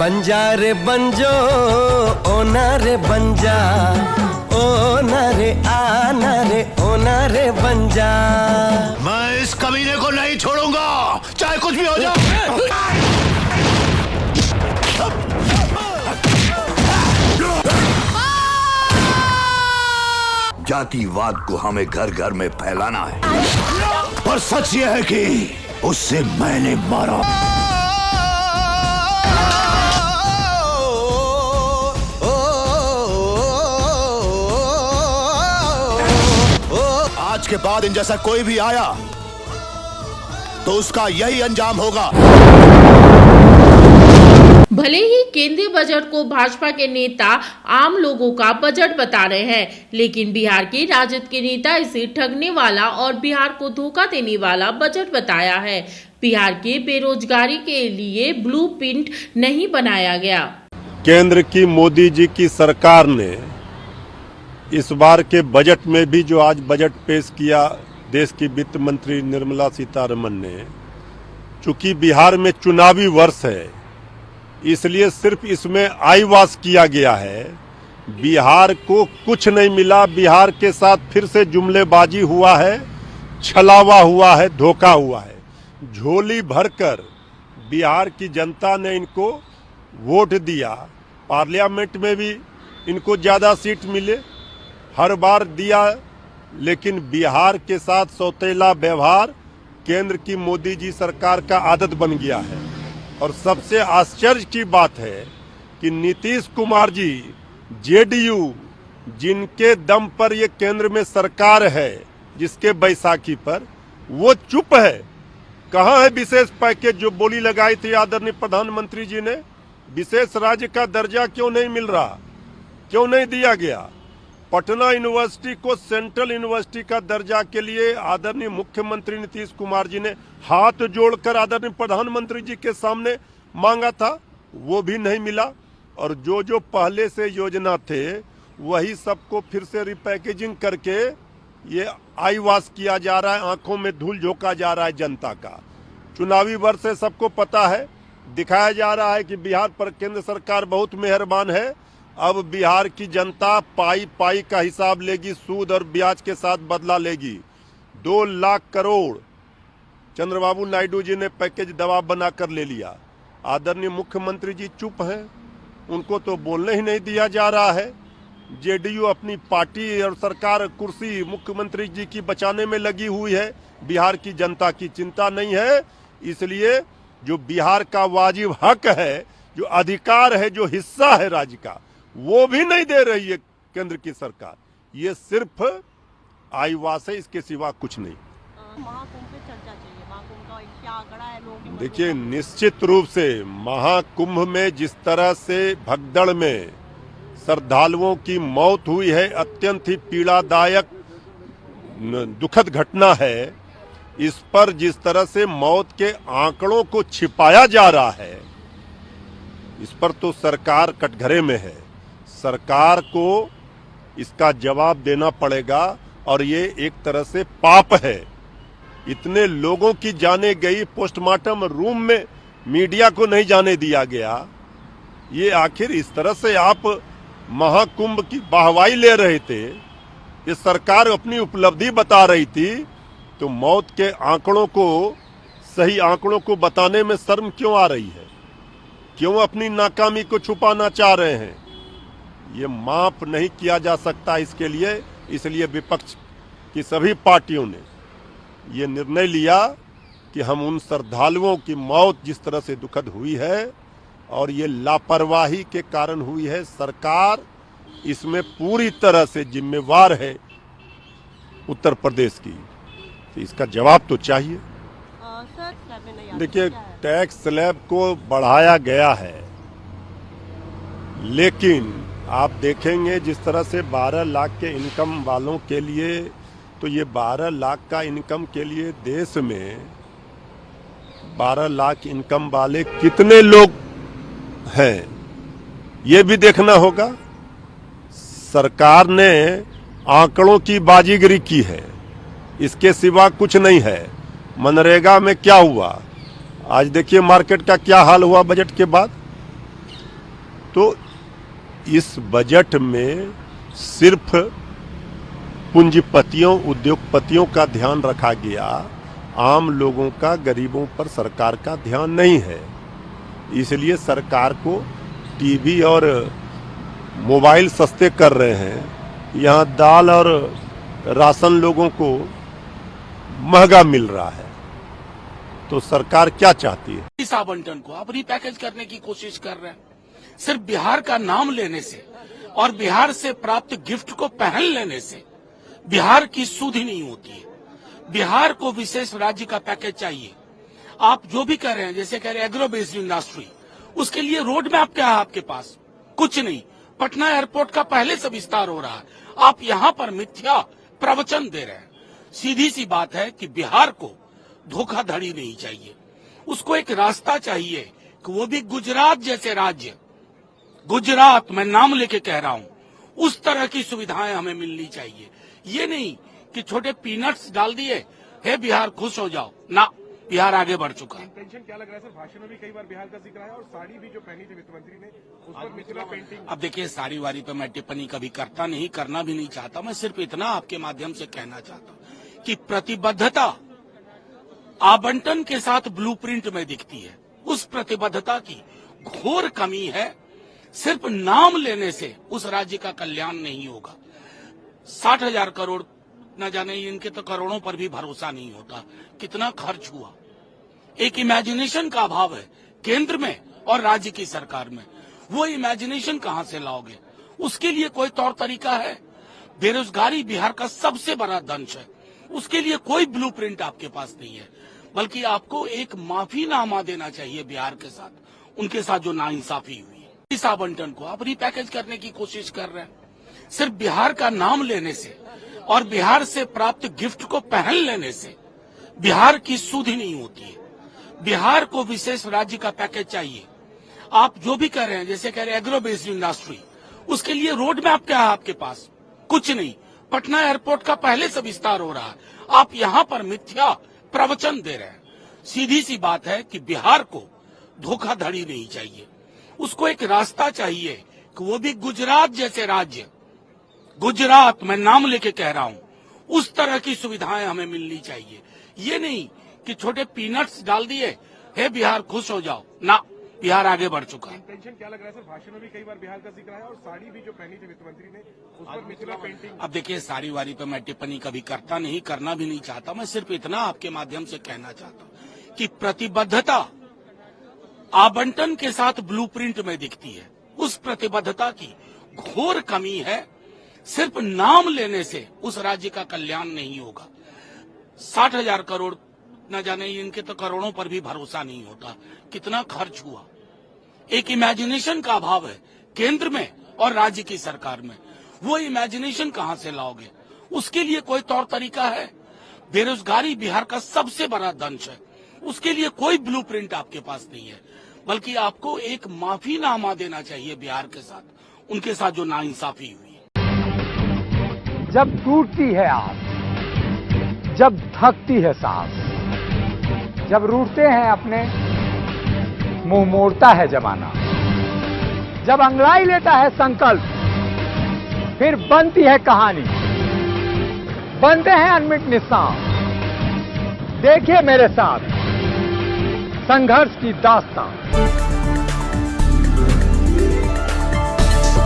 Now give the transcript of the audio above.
बंजा रे बंजो ओना रे बंजा, ओना रे आना रे ओना रे बंजा। मैं इस कमीने को नहीं छोड़ूंगा, चाहे कुछ भी हो जाए। जातिवाद को हमें घर घर में फैलाना है, पर सच यह है कि उससे मैंने मारा। आज के बाद इन जैसा कोई भी आया तो उसका यही अंजाम होगा। भले ही केंद्रीय बजट को भाजपा के नेता आम लोगों का बजट बता रहे हैं, लेकिन बिहार के राजद के नेता इसे ठगने वाला और बिहार को धोखा देने वाला बजट बताया है। बिहार के बेरोजगारी के लिए ब्लूप्रिंट नहीं बनाया गया। केंद्र की मोदी जी की सरकार ने इस बार के बजट में भी जो आज बजट पेश किया देश की वित्त मंत्री निर्मला सीतारमण ने, चूंकि बिहार में चुनावी वर्ष है इसलिए सिर्फ इसमें आईवास किया गया है। बिहार को कुछ नहीं मिला, बिहार के साथ फिर से जुमलेबाजी हुआ है, छलावा हुआ है, धोखा हुआ है। झोली भरकर बिहार की जनता ने इनको वोट दिया, पार्लियामेंट में भी इनको ज्यादा सीट मिले, हर बार दिया, लेकिन बिहार के साथ सौतेला व्यवहार केंद्र की मोदी जी सरकार का आदत बन गया है। और सबसे आश्चर्य की बात है कि नीतीश कुमार जी जेडीयू, जिनके दम पर ये केंद्र में सरकार है, जिसके बैसाखी पर, वो चुप है। कहाँ है विशेष पैकेज जो बोली लगाई थी आदरणीय प्रधानमंत्री जी ने? विशेष राज्य का दर्जा क्यों नहीं मिल रहा, क्यों नहीं दिया गया? पटना यूनिवर्सिटी को सेंट्रल यूनिवर्सिटी का दर्जा के लिए आदरणीय मुख्यमंत्री नीतीश कुमार जी ने हाथ जोड़कर आदरणीय प्रधानमंत्री जी के सामने मांगा था, वो भी नहीं मिला। और जो पहले से योजना थे वही सबको फिर से रिपैकेजिंग करके ये आईवास किया जा रहा है, आंखों में धूल झोंका जा रहा है जनता का। चुनावी वर्ष से सबको पता है, दिखाया जा रहा है कि बिहार पर केंद्र सरकार बहुत मेहरबान है। अब बिहार की जनता पाई पाई का हिसाब लेगी, सूद और ब्याज के साथ बदला लेगी। 2 लाख करोड़ चंद्रबाबू नायडू जी ने पैकेज दबाव बनाकर ले लिया। आदरणीय मुख्यमंत्री जी चुप हैं, उनको तो बोलने ही नहीं दिया जा रहा है। जेडीयू अपनी पार्टी और सरकार कुर्सी मुख्यमंत्री जी की बचाने में लगी हुई है, बिहार की जनता की चिंता नहीं है। इसलिए जो बिहार का वाजिब हक है, जो अधिकार है, जो हिस्सा है राज्य का, वो भी नहीं दे रही है केंद्र की सरकार। ये सिर्फ आईवास है, इसके सिवा कुछ नहीं। महाकुंभ पे चर्चा चाहिए, महाकुंभ का क्या आंकड़ा है लोग? देखिए, निश्चित रूप से महाकुंभ में जिस तरह से भगदड़ में श्रद्धालुओं की मौत हुई है, अत्यंत ही पीड़ादायक दुखद घटना है। इस पर जिस तरह से मौत के आंकड़ों को छिपाया जा रहा है, इस पर तो सरकार कटघरे में है। सरकार को इसका जवाब देना पड़ेगा और ये एक तरह से पाप है। इतने लोगों की जाने गई, पोस्टमार्टम रूम में मीडिया को नहीं जाने दिया गया। ये आखिर इस तरह से आप महाकुंभ की वाहवाही ले रहे थे, ये सरकार अपनी उपलब्धि बता रही थी, तो मौत के आंकड़ों को, सही आंकड़ों को बताने में शर्म क्यों आ रही है? क्यों अपनी नाकामी को छुपाना चाह रहे हैं? ये माफ नहीं किया जा सकता इसके लिए। इसलिए विपक्ष की सभी पार्टियों ने ये निर्णय लिया कि हम उन श्रद्धालुओं की मौत जिस तरह से दुखद हुई है और ये लापरवाही के कारण हुई है, सरकार इसमें पूरी तरह से जिम्मेवार है उत्तर प्रदेश की, तो इसका जवाब तो चाहिए। देखिए, टैक्स स्लैब को बढ़ाया गया है, लेकिन आप देखेंगे जिस तरह से 12 लाख के इनकम वालों के लिए, तो ये 12 लाख का इनकम के लिए देश में 12 लाख इनकम वाले कितने लोग हैं, ये भी देखना होगा। सरकार ने आंकड़ों की बाजीगरी की है, इसके सिवा कुछ नहीं है। मनरेगा में क्या हुआ, आज देखिए मार्केट का क्या हाल हुआ बजट के बाद। तो इस बजट में सिर्फ पूंजीपतियों उद्योगपतियों का ध्यान रखा गया, आम लोगों का, गरीबों पर सरकार का ध्यान नहीं है। इसलिए सरकार को टीवी और मोबाइल सस्ते कर रहे हैं, यहाँ दाल और राशन लोगों को महंगा मिल रहा है। तो सरकार क्या चाहती है? इस आवंटन को आप रिपैकेज करने की कोशिश कर रहे हैं। सिर्फ बिहार का नाम लेने से और बिहार से प्राप्त गिफ्ट को पहन लेने से बिहार की सुधि नहीं होती है। बिहार को विशेष राज्य का पैकेज चाहिए। आप जो भी कह रहे हैं, जैसे कह रहे हैं एग्रो बेस्ड इंडस्ट्री, उसके लिए रोड मैप क्या है आपके पास? कुछ नहीं। पटना एयरपोर्ट का पहले से विस्तार हो रहा है, आप यहाँ पर मिथ्या प्रवचन दे रहे हैं। सीधी सी बात है कि बिहार को धोखाधड़ी नहीं चाहिए, उसको एक रास्ता चाहिए कि वो भी गुजरात जैसे राज्य, गुजरात मैं नाम लेके कह रहा हूँ, उस तरह की सुविधाएं हमें मिलनी चाहिए। ये नहीं कि छोटे पीनट्स डाल दिए, हे बिहार खुश हो जाओ ना। बिहार आगे बढ़ चुका है। इंटेंशन क्या लग रहा है सर? भाषण में भी कई बार बिहार का जिक्र आया और साड़ी भी जो पहनी थी वित्त मंत्री ने, उस पर मिथिला पेंटिंग। अब देखिए, साड़ी वारी पे मैं टिप्पणी कभी करता नहीं, करना भी नहीं चाहता। मैं सिर्फ इतना आपके माध्यम से कहना चाहता हूँ कि प्रतिबद्धता आवंटन के साथ ब्लूप्रिंट में दिखती है। उस प्रतिबद्धता की घोर कमी है। सिर्फ नाम लेने से उस राज्य का कल्याण नहीं होगा। 60,000 करोड़, न जाने इनके तो करोड़ों पर भी भरोसा नहीं होता, कितना खर्च हुआ। एक इमेजिनेशन का अभाव है केंद्र में और राज्य की सरकार में। वो इमेजिनेशन कहां से लाओगे? उसके लिए कोई तौर तरीका है? बेरोजगारी बिहार का सबसे बड़ा दंश है, उसके लिए कोई ब्लूप्रिंट आपके पास नहीं है। बल्कि आपको एक माफीनामा देना चाहिए बिहार के साथ, उनके साथ जो नाइंसाफी हुई है। इस आवंटन को आप रिपैकेज करने की कोशिश कर रहे हैं। सिर्फ बिहार का नाम लेने से और बिहार से प्राप्त गिफ्ट को पहन लेने से बिहार की सुधि नहीं होती है। बिहार को विशेष राज्य का पैकेज चाहिए। आप जो भी कह रहे हैं, जैसे कह रहे हैं एग्रो बेस्ड इंडस्ट्री, उसके लिए रोड मैप क्या है आपके पास? कुछ नहीं। पटना एयरपोर्ट का पहले से विस्तार हो रहा है, आप यहाँ पर मिथ्या प्रवचन दे रहे हैं। सीधी सी बात है कि बिहार को धोखाधड़ी नहीं चाहिए, उसको एक रास्ता चाहिए कि वो भी गुजरात जैसे राज्य, गुजरात मैं नाम लेके कह रहा हूँ, उस तरह की सुविधाएं हमें मिलनी चाहिए। ये नहीं कि छोटे पीनट्स डाल दिए, हे बिहार खुश हो जाओ ना। बिहार आगे बढ़ चुका है। इंटेंशन क्या लग रहा है सर? भाषण में भी कई बार बिहार का जिक्र आया और साड़ी भी जो पहनी थी वित्त मंत्री ने, उस पर मिथिला पेंटिंग। अब देखिए, साड़ी वारी पे मैं टिप्पणी कभी करता नहीं, करना भी नहीं चाहता। मैं सिर्फ इतना आपके माध्यम से कहना चाहता हूँ कि प्रतिबद्धता आवंटन के साथ ब्लूप्रिंट में दिखती है। उस प्रतिबद्धता की घोर कमी है। सिर्फ नाम लेने से उस राज्य का कल्याण नहीं होगा। 60,000 करोड़, न जाने इनके तो करोड़ों पर भी भरोसा नहीं होता, कितना खर्च हुआ। एक इमेजिनेशन का अभाव है केंद्र में और राज्य की सरकार में। वो इमेजिनेशन कहां से लाओगे? उसके लिए कोई तौर तरीका है? बेरोजगारी बिहार का सबसे बड़ा दंश है, उसके लिए कोई ब्लूप्रिंट आपके पास नहीं है। बल्कि आपको एक माफीनामा देना चाहिए बिहार के साथ, उनके साथ जो नाइंसाफी हुई है। जब टूटती है आस, जब थकती है सांस, जब रूठते हैं अपने, मुंह मोड़ता है जमाना, जब अंगड़ाई लेता है संकल्प, फिर बनती है कहानी, बनते हैं अनमिट निशान। देखिए मेरे साथ संघर्ष की दास्तां।